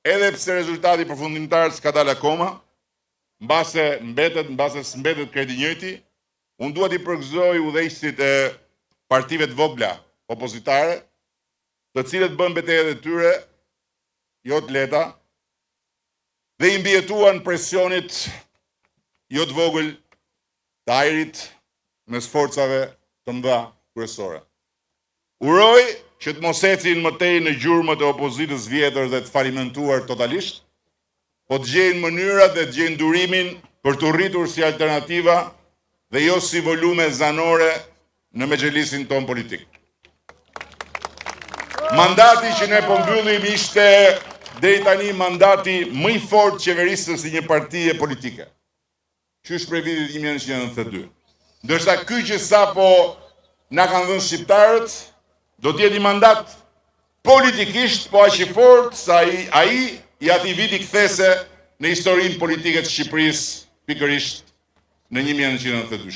edhe pse rezultati përfundimtar s'ka dalë akoma, mbase s'mbetet kredi njëjti, unë dua t'i përgëzoj udhëheqësit e partive të vogla opozitare, të cilët bën betejat e tyre jo të lehta dhe i mbijetuan presionit jo të vogël të ajrit mes forcave të mëdha kryesore. Uroj që të mos ecin më tej në gjurmët e opozitës vjetër dhe të falimentuar totalisht, po të gjejnë mënyrat dhe të gjejnë durimin për të rritur si alternativa dhe jo si volume zanore në mexhelisin ton politik. Mandati që ne po mbyllim ishte deri tani mandati më i fortë qeverisës së një partie politike. Qysh prej vitit 1992. Ndërsa ky që sapo na kanë dhënë shqiptarët, do të jetë një mandat politikisht po aq i fortë sa ai i atij viti kthese në historinë politike të Shqipërisë pikërisht në 1992.